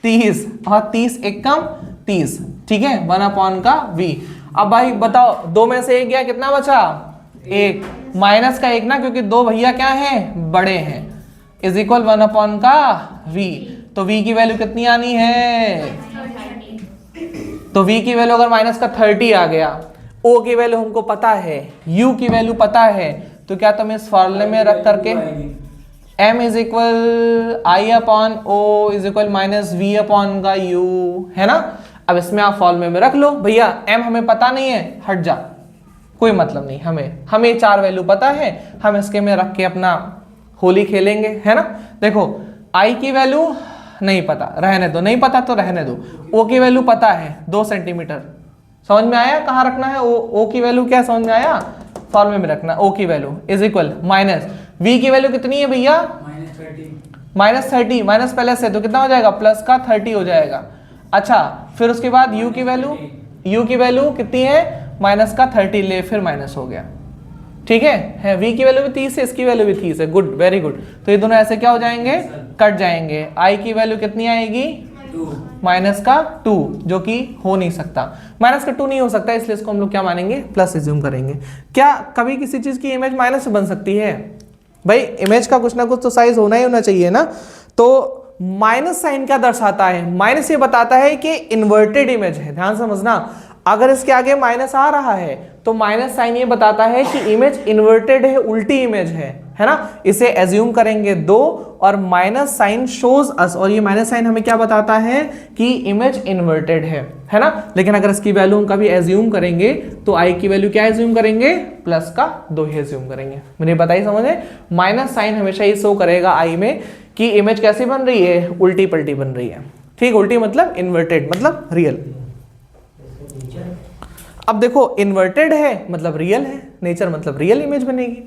30 और 30 एकम 30, ठीक है 1/v। अब भाई बताओ 2 में से 1 गया, कितना बचा 1, माइनस का 1 ना, क्योंकि 2 भैया क्या हैं बड़े हैं, इज इक्वल 1/v। तो v की वैल्यू कितनी आनी है, तो v की वैल्यू अगर माइनस का 30 आ गया, o की वैल्यू हमको पता है, u की वैल्यू पता है, तो क्या तुम इस फॉर्मूले में रख करके m is equal I/o is equal minus v upon का u, है ना? अब इसमें आप फॉर्मूले में रख लो, भैया m हमें पता नहीं है, हट जा, कोई मतलब नहीं, हमें 4 वैल्यू पता है, हम इसके में रख के अपना होली खेलेंगे, है ना? देखो i की वैल्यू नहीं पता, रहने दो, नहीं पता तो रहने दो, o की वैल्यू पता है 2 सेंटीमीटर, समझ में आया कहाँ रखना है, o की वैल्यू क्या समझ में आया, फॉर्मूले में रखना, o की value is equal minus v की वैल्यू कितनी है भैया -30, माइनस पहले से तो कितना हो जाएगा प्लस का 30 हो जाएगा। अच्छा फिर उसके बाद u की वैल्यू कितनी है माइनस का 30 ले, फिर माइनस हो गया, ठीक है v की वैल्यू भी 30 है, इसकी वैल्यू भी 30 है, गुड वेरी गुड। तो ये दोनों ऐसे क्या हो जाएंगे, कट जाएंगे। i की वैल्यू कितनी आएगी माइनस का 2, जो कि हो नहीं सकता, माइनस का 2 नहीं हो सकता, इसलिए इसको हम लोग क्या मानेंगे प्लस एज्यूम करेंगे। क्या कभी किसी चीज की इमेज माइनस से बन सकती है भाई? इमेज का कुछ ना कुछ तो साइज होना ही होना चाहिए ना। तो माइनस साइन क्या दर्शाता है, माइनस ये बताता है कि इन्वर्टेड इमेज है, ध्यान समझना, अगर इसके आगे माइनस आ रहा है तो माइनस साइन ये बताता है कि इमेज इन्वर्टेड है, उल्टी इमेज है ना? इसे एज्यूम करेंगे 2 और माइनस साइन शोज अस, और ये माइनस साइन हमें क्या बताता है कि इमेज इन्वर्टेड है ना? लेकिन अगर इसकी वैल्यू हम कभी एज्यूम करेंगे तो आई की वैल्यू क्या एज्यूम करेंगे प्लस का 2 ही एज्यूम करेंगे। मुझे बताइए समझे, माइनस साइन हमेशा ये शो करेगा आई में कि इमेज कैसी बन रही है, उल्टी पलटी बन रही है, ठीक, उल्टी मतलब इन्वर्टेड मतलब रियल। अब देखो इन्वर्टेड है मतलब रियल है, नेचर मतलब रियल इमेज बनेगी।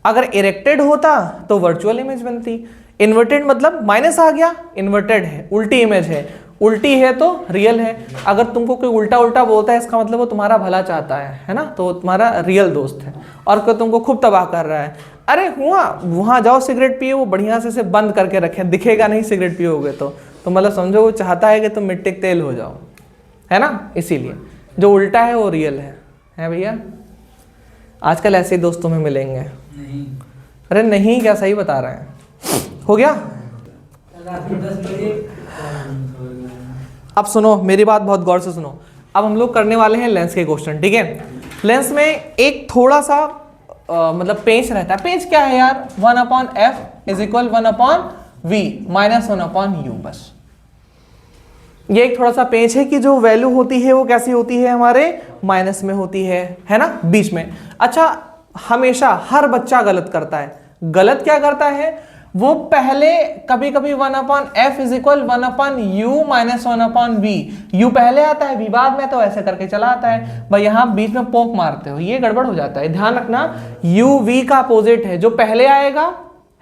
अगर इरेक्टेड होता तो वर्चुअल इमेज बनती। इन्वर्टेड मतलब माइनस आ गया, इन्वर्टेड है, उल्टी इमेज है, उल्टी है तो रियल है। अगर तुमको कोई उल्टा उल्टा बोलता है इसका मतलब वो तुम्हारा भला चाहता है ना? तो तुम्हारा रियल दोस्त है। और कोई तुमको खूब तबाह कर रहा है, अरे हुआ वहां जाओ सिगरेट पिए, वो बढ़िया से बंद करके रखे, दिखेगा नहीं सिगरेट पियोगे तो मतलब समझो वो चाहता है कि तुम मिट्टी के तेल हो जाओ, है ना? इसीलिए जो उल्टा है वो रियल है भैया। आजकल ऐसे दोस्तों में मिलेंगे नहीं। अरे नहीं क्या, सही बता रहे हैं, हो गया। अब सुनो मेरी बात बहुत गौर से सुनो, अब हम लोग करने वाले हैं लेंस के क्वेश्चन, ठीक है? लेंस में एक थोड़ा सा मतलब पेंच रहता है। पेंच क्या है यार, 1/f is equal 1/v minus 1/u, बस ये एक थोड़ा सा पेंच है कि जो वैल्यू होती है वो कैसी होती है, हमारे माइनस में होती है ना, बीच में। अच्छा हमेशा हर बच्चा गलत करता है। गलत क्या करता है, वो पहले कभी कभी 1/f is equal 1/u minus 1/v, u पहले आता है v बाद में, तो ऐसे करके चला आता है भाई, यहां बीच में पोक मारते हो, ये गड़बड़ हो जाता है। ध्यान रखना u v का अपोजिट है, जो पहले आएगा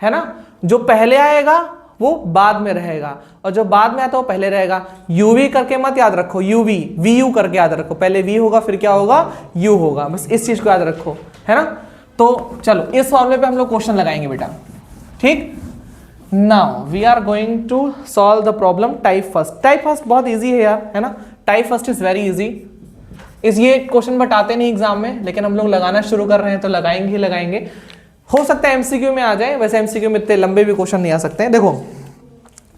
है ना, जो पहले आएगा वो बाद में रहेगा, और जो बाद में आता है वो पहले रहेगा। uv करके मत याद रखो, uv vu करके याद रखो, पहले v होगा फिर क्या होगा, u होगा, बस इस चीज को याद रखो, है ना। तो चलो इस फॉर्मूले पे हम लोग क्वेश्चन लगाएंगे बेटा, ठीक। Now we are going to solve the problem type first. Type first बहुत इजी है यार, है ना, type first is very easy. इस ये क्वेश्चन बताते नहीं एग्जाम में, लेकिन हम लोग लगाना शुरू कर रहे हैं तो लगाएंगे ही लगाएंगे। हो सकता है एमसीक्यू में आ जाए, वैसे एमसीक्यू में इतने लंबे भी क्वेश्चन नहीं आ सकते हैं। देखो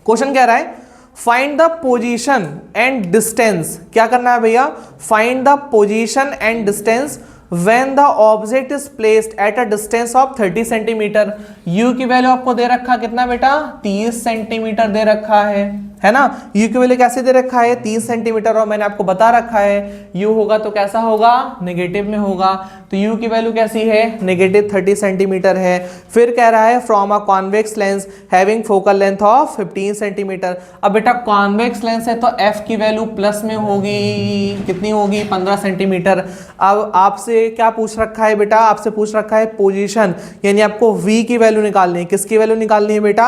क्वेश्चन कह रहा है find the position and distance. क्या करना है भैया, find the position and distance when the object is placed at a distance of 30 centimetre. u की वैल्यू आपको दे रखा कितना बेटा, 30 सेंटीमीटर दे रखा है ना। u की वैल्यू कैसे दे रखा है, 30 सेंटीमीटर, और मैंने आपको बता रखा है u होगा तो कैसा होगा, नेगेटिव में होगा, तो u की वैल्यू कैसी है, नेगेटिव 30 सेंटीमीटर है। फिर कह रहा है from a convex lens having focal length of 15 centimetre. अब बेटा कॉन्वेक्स लेंस है तो f की वैल्यू प्लस में होगी, कितनी होगी, 15 सेंटीमीटर। अब आपसे क्या पूछ रखा है बेटा, आपसे पूछ रखा है पोजीशन, यानी आपको v की वैल्यू निकालनी है। किसकी वैल्यू निकालनी है बेटा,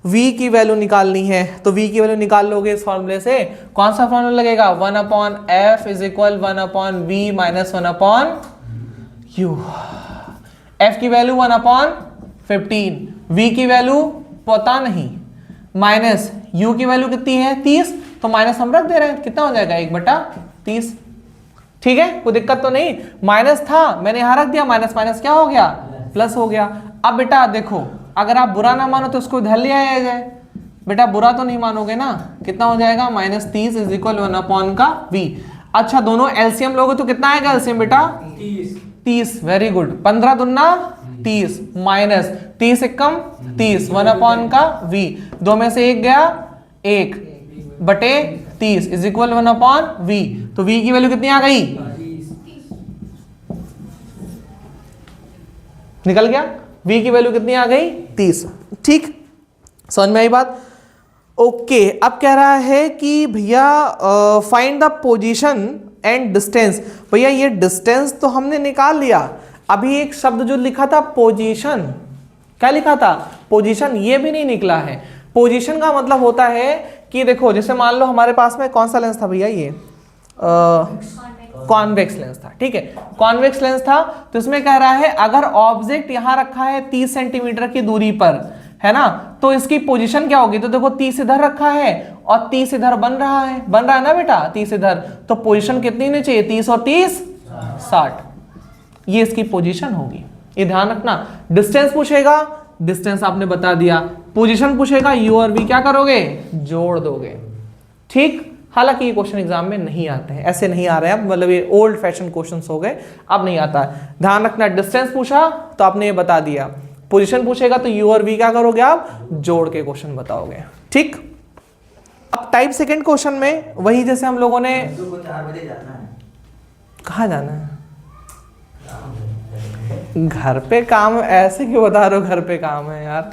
v की वैल्यू निकालनी है। तो v की वैल्यू निकाल लोगे इस फॉर्मूले से, कौन सा फॉर्मूला लगेगा, 1/f is equal 1/v minus 1/u। f की वैल्यू 1/15, v की वैल्यू पता नहीं, माइनस u की वैल्यू कितनी है 30, तो माइनस हम रख दे रहे हैं, कितना हो जाएगा 1/30, ठीक है, कोई दिक्कत तो नहीं। माइनस था मैंने यहां रख दिया, माइनस माइनस क्या हो गया, प्लस हो गया। अब बेटा देखो, अगर आप बुरा ना मानो तो उसको इधर ले आया जाए, बेटा बुरा तो नहीं मानोगे ना, कितना हो जाएगा, -30 इज इक्वल 1/v। अच्छा दोनों एलसीएम लोगे तो कितना आएगा एलसीएम बेटा, 30, वेरी गुड, 15 दूना 30 माइनस 30 एकम 30, 1/v, दो में से एक गया 1 बटे 30 इज इक्वल 1/v। तो v की वैल्यू कितनी आ गई, निकल गया, v की वैल्यू कितनी आ गई 30, ठीक, समझ में आई बात। ओके अब कह रहा है कि भैया find the position and distance. भैया ये डिस्टेंस तो हमने निकाल लिया, अभी एक शब्द जो लिखा था पोजीशन, क्या लिखा था, पोजीशन, ये भी नहीं निकला है। पोजीशन का मतलब होता है कि देखो जैसे मान लो हमारे पास में कौन सा लेंस था भैया, ये कॉन्वेक्स लेंस था, ठीक है, कॉन्वेक्स लेंस था। तो इसमें कह रहा है अगर ऑब्जेक्ट यहां रखा है 30 सेंटीमीटर की दूरी पर, है ना, तो इसकी पोजीशन क्या होगी, तो देखो 30 इधर रखा है और 30 इधर बन रहा है ना बेटा, 30 इधर, तो पोजीशन कितनी होनी चाहिए, 30 और 30 60, ये इसकी पोजीशन होगी, ये ध्यान रखना। डिस्टेंस पूछेगा, डिस्टेंस आपने बता दिया, पोजीशन पूछेगा, u और v क्या करोगे, जोड़ दोगे, ठीक। हालांकि ये क्वेश्चन एग्जाम में नहीं आते हैं, ऐसे नहीं आ रहे हैं, मतलब ये ओल्ड फैशन क्वेश्चंस हो गए, अब नहीं आता है। ध्यान रखना, डिस्टेंस पूछा तो आपने ये बता दिया, पोजीशन पूछेगा तो u और v क्या करोगे आप, जोड़ के क्वेश्चन बताओगे, ठीक। अब टाइप सेकंड क्वेश्चन में वही जैसे हम लोगों ने, 4 बजे जाना है, कहाँ जाना है, घर पे काम, ऐसे क्यों बता रहे हो घर पे काम है यार,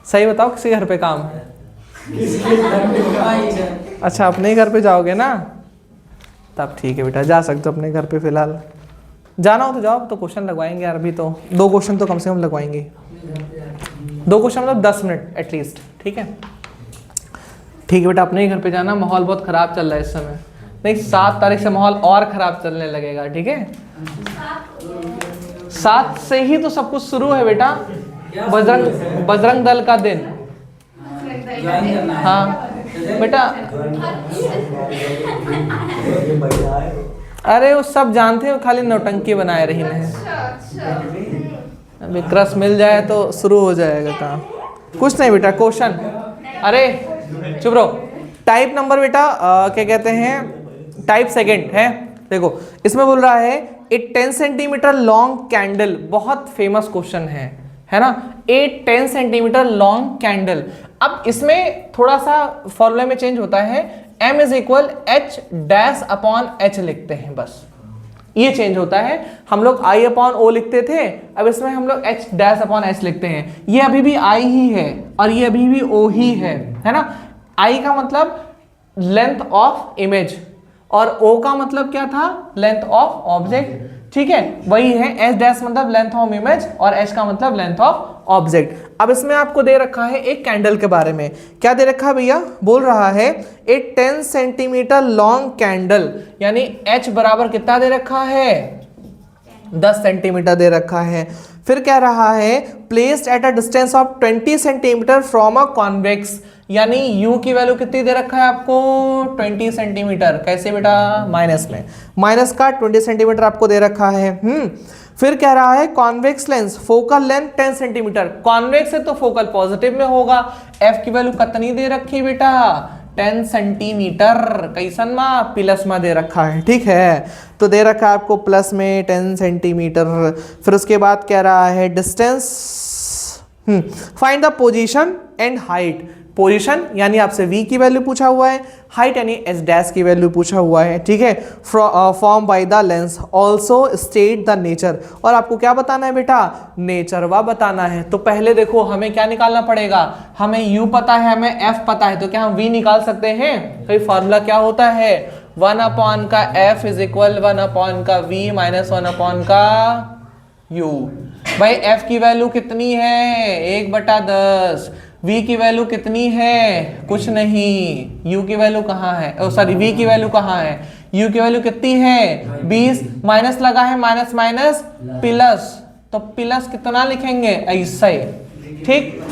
सही बताओ किसी घर पे काम है, अच्छा अपने ही घर पे जाओगे ना, तब ठीक है बेटा, जा सकते हो अपने घर पे, फिलहाल जाना हो तो जाओ, तो क्वेश्चन लगवाएंगे यार, अभी तो 2 क्वेश्चन तो कम से कम लगवाएंगे, 2 क्वेश्चन मतलब 10 मिनट एटलीस्ट, ठीक है, ठीक है बेटा, अपने ही घर पे जाना, माहौल बहुत खराब चल रहा है इस समय, नहीं 7 तारीख से माहौल और खराब चलने लगेगा, ठीक है, 7 से ही तो सब कुछ शुरू है बेटा, बजरंग दल का दिन, हाँ बेटा, अरे वो सब जानते हो, खाली नौटंकी बनाए रही है, अभी क्रश मिल जाए तो शुरू हो जाएगा काम, कुछ नहीं बेटा, क्वेश्चन, अरे चुप रहो। टाइप नंबर बेटा क्या कहते हैं, टाइप सेकंड है, देखो इसमें बोल रहा है ए 10 सेंटीमीटर लॉन्ग कैंडल, बहुत फेमस क्वेश्चन है ना, ए 10 सेंटीमीटर लॉन्ग कैंडल। अब इसमें थोड़ा सा फॉर्मूले में चेंज होता है, m is equal h dash upon h लिखते हैं बस, ये चेंज होता है। हम लोग I अपॉन O लिखते थे, अब इसमें हम लोग H डैश अपॉन H लिखते हैं। ये अभी भी I ही है और ये अभी भी O ही है ना। I का मतलब लेंथ ऑफ इमेज और O का मतलब क्या था, लेंथ ऑफ ऑब्जेक्ट, ठीक है, वही है। H डैश मतलब लेंथ ऑफ इमेज और H का मतलब लेंथ ऑफ ऑब्जेक्ट। अब इसमें आपको दे रखा है एक कैंडल के बारे में, क्या दे रखा है भैया, बोल रहा है ए 10 सेंटीमीटर लॉन्ग कैंडल, यानी H बराबर कितना दे रखा है, 10 सेंटीमीटर दे रखा है। फिर कह रहा है placed at a distance of 20 centimetre from a convex, यानी U की वैल्यू कितनी दे रखा है आपको, 20 सेंटीमीटर। कैसे बेटा, माइनस में, माइनस का 20 सेंटीमीटर आपको दे रखा है। फिर कह रहा है convex lens focal length 10 centimetre, convex है तो फोकल पॉजिटिव में होगा। F की वैल्यू कितनी दे रखी बेटा, 10 सेंटीमीटर, कैसन मा, प्लस में दे रखा है, ठीक है, तो दे रखा है आपको प्लस में 10 सेंटीमीटर। फिर उसके बाद कह रहा है distance, find the position and height, position यानी आपसे v की वैल्यू पूछा हुआ है, हाइट यानी h डैश की वैल्यू पूछा हुआ है, ठीक है, form by the lens, also state the nature, और आपको क्या बताना है बेटा, नेचर वा बताना है। तो पहले देखो हमें क्या निकालना पड़ेगा, हमें u पता है, हमें f पता है, तो क्या हम v निकाल सकते हैं। तो फॉर्मूला क्या होता है, 1 अपॉन का f इज इक्वल 1 अपॉन का v माइनस 1 अपॉन का u। भाई f की वैल्यू कितनी है, 1/10, v की वैल्यू कितनी है, कुछ नहीं, u की वैल्यू कहाँ है, सॉरी v की वैल्यू कहाँ है, u की वैल्यू कितनी है 20, माइनस लगा है, माइनस माइनस प्लस, तो प्लस कितना लिखेंगे ऐसे, ठीक।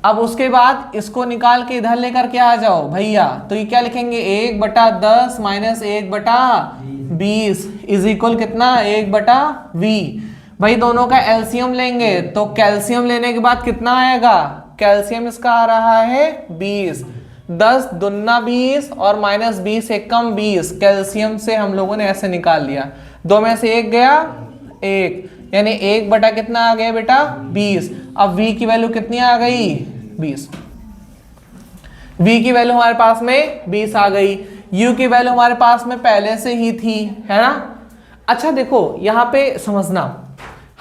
अब उसके बाद इसको निकाल के इधर लेकर के आ जाओ भैया, तो ये क्या लिखेंगे 1/10 माइनस 1/20 इज इक्वल कितना 1/v। भाई दोनों का एलसीएम लेंगे तो कैल्शियम लेने के बाद कितना आएगा, कैल्शियम इसका आ रहा है 20, 10 दूना 20 और माइनस 20 एक कम 20, कैल्शियम से हम लोगों ने ऐसे निकाल लिया, दो में से एक गया 1, यानी 1 बटा कितना आ गया बेटा 20। अब v की वैल्यू कितनी आ गई 20, v की वैल्यू हमारे पास में 20 आ गई, u की वैल्यू हमारे पास में पहले से ही थी, है ना। अच्छा देखो यहाँ पे समझना,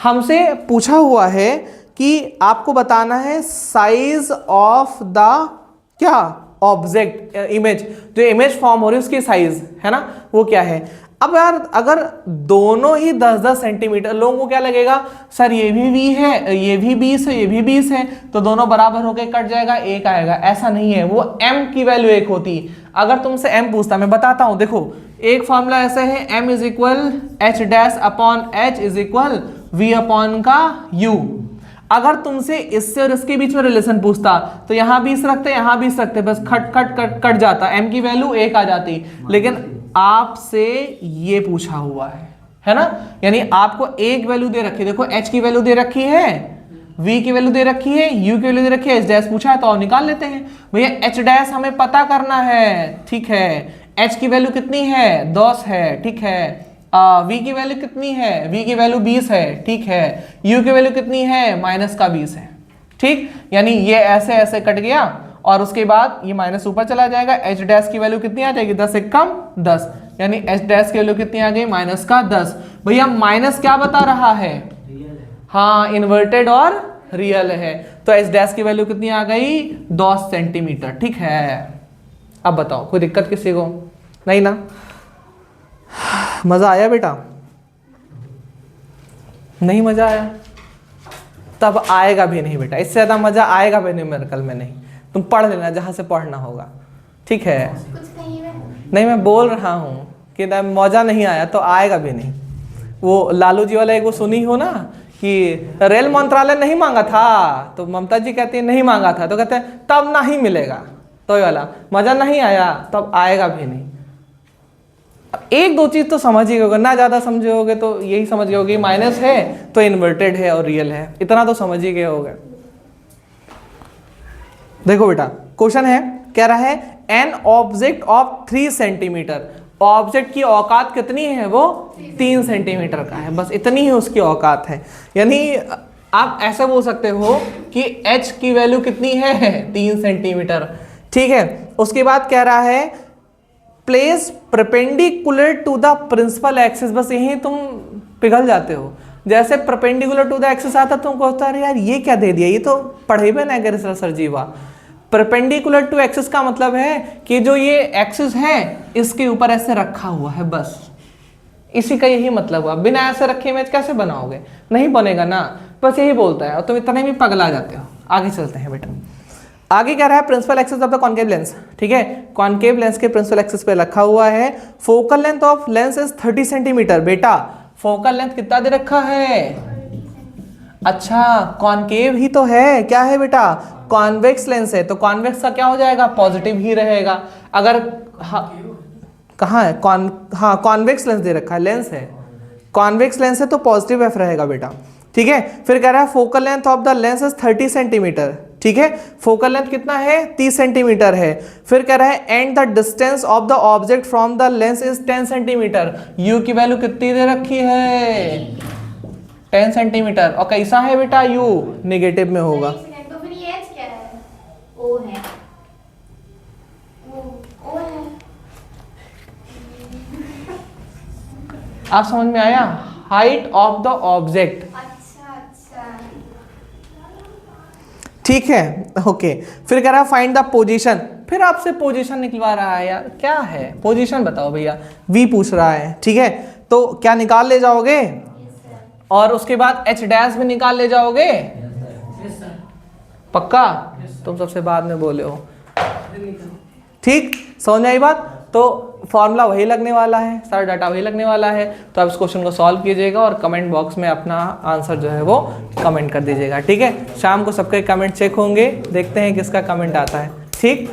हमसे पूछा हुआ है कि आपको बताना है साइज ऑफ द क्या ऑब्जेक्ट, इमेज, जो इमेज फॉर्म हो रही है उसकी साइज, है ना, वो क्या है। अब यार अगर दोनों ही 10-10 सेंटीमीटर, लोगों को क्या लगेगा सर ये भी v है, ये भी 20 है, ये भी 20 है, तो दोनों बराबर होके कट जाएगा, एक आएगा, ऐसा नहीं है, वो m की वैल्यू एक होती। अगर तुमसे m पूछता, मैं बताता हूं, देखो एक फॉर्मूला ऐसा है m is equal h dash upon h is equal v upon का u। अगर तुमसे इससे और इसके बीच में रिलेशन पूछता तो यहाँ 20 रखते, यहाँ 20 रखते, बस खट खट कट कट जाता, m की वैल्यू 1 आ जाती, लेकिन आपसे ये पूछा हुआ है ना, यानी आपको एक वैल्यू दे रखी है, देखो h की वैल्यू दे रखी है, v की वैल्यू दे रखी है, u की वैल्यू दे रखी है, h डैश पूछा है तो निकाल लेते हैं भैया। h डैश हमें पता करना है, ठीक है, h की वैल्यू कितनी है 10 है, ठीक है, v की वैल्यू कितनी है, v की वैल्यू 20 है, ठीक है, u की वैल्यू कितनी है माइनस का 20 है, ठीक, यानी ये ऐसे ऐसे कट गया और उसके बाद ये माइनस ऊपर चला जाएगा, h डैश की वैल्यू कितनी आ जाएगी 10 से कम 10, यानी h डैश की वैल्यू कितनी आ गई माइनस का 10। भैया माइनस क्या बता रहा है, हाँ इन्वर्टेड और रियल है, तो h डैश की वैल्यू कितनी आ गई 10 सेंटीमीटर, ठीक है। अब बताओ कोई दिक्कत किसी को, नहीं ना, मजा आया बेटा, नहीं मजा आया, तब आएगा भी नहीं बेटा, इससे ज्यादा मजा आएगा भी न्यूमेरिकल में नहीं, तुम पढ़ लेना जहां से पढ़ना होगा, ठीक है। नहीं मैं बोल रहा हूँ कि मौजा नहीं आया तो आएगा भी नहीं। वो लालू जी वाला एक वो सुनी हो ना कि रेल मंत्रालय नहीं मांगा था, तो ममता जी कहती है नहीं मांगा था, तो कहते हैं तब नहीं मिलेगा, तो ये वाला मजा नहीं आया तब आएगा भी नहीं। अब एक दो चीज तो समझ ही होगा, ना ज्यादा समझे होगे तो यही समझ गए होगे माइनस है तो इन्वर्टेड है और रियल है, इतना तो समझ ही गए होगे। देखो बेटा क्वेश्चन है, कह रहा है an object of 3 centimetre, object की औकात कितनी है वो 3 सेंटीमीटर का है, बस इतनी ही उसकी औकात है। यानी आप ऐसा बोल सकते हो कि h की वैल्यू कितनी है 3 सेंटीमीटर, ठीक है। उसके बाद कह रहा है place perpendicular to the principal axis, बस यही तुम पिघल जाते हो। जैसे परपेंडिकुलर टू द एक्सिस आता तुमको होता है यार ये क्या दे दिया, ये तो पढ़े भी ना अगर सर जीवा। परपेंडिकुलर टू एक्सिस का मतलब है कि जो ये एक्सिस है इसके ऊपर ऐसे रखा हुआ है, बस इसी का यही मतलब हुआ। बिना ऐसे रखे इमेज कैसे बनाओगे, नहीं बनेगा ना, बस यही बोलता है और तुम इतने में पगला जाते हो। आगे चलते हैं बेटा, आगे क्या रहा है, principal axis of the concave lens, ठीक है, कॉन्केव लेंस के प्रिंसिपल एक्सिस पे रखा हुआ है। Focal length of lens is 30 centimetre. बेटा फोकल लेंथ कितना दे रखा है, अच्छा कॉन्केव ही तो है, क्या है बेटा, कॉन्वेक्स लेंस है, तो कॉन्वेक्स का क्या हो जाएगा, पॉजिटिव ही रहेगा। अगर कहाँ है हाँ कॉन्वेक्स लेंस दे रखा है, लेंस है, कॉन्वेक्स लेंस है तो पॉजिटिव एफ रहेगा बेटा, ठीक है। फिर कह रहा है focal length of the lens is 30 centimetre, ठीक है, फोकल लेंथ कितना है 30 सेंटीमीटर है। फिर कह रहा है and the distance of the object from the lens is 10 centimetre. You की वैल्यू कितनी दे रखी है, 10 सेंटीमीटर। और कैसा है बेटा यू, नेगेटिव में होगा। तो फिर ये एच क्या है, ओ है, ओ है। आप समझ में आया, हाइट ऑफ द ऑब्जेक्ट, अच्छा अच्छा, ठीक है, ओके। फिर कह रहा है फाइंड द पोजीशन, फिर आपसे पोजीशन निकलवा रहा है यार, क्या है पोजीशन बताओ भैया, वी पूछ रहा है, ठीक है। तो क्या निकाल ले जाओगे, और उसके बाद एच डैश भी निकाल ले जाओगे, पक्का, तुम सबसे बाद में बोले हो, ठीक, समझ आई बात। तो फॉर्मूला वही लगने वाला है, सारा डाटा वही लगने वाला है। तो आप इस क्वेश्चन को सॉल्व कीजिएगा और कमेंट बॉक्स में अपना आंसर जो है वो कमेंट कर दीजिएगा, ठीक है। शाम को सबके कमेंट चेक होंगे, देखते हैं किसका कमेंट आता है, ठीक।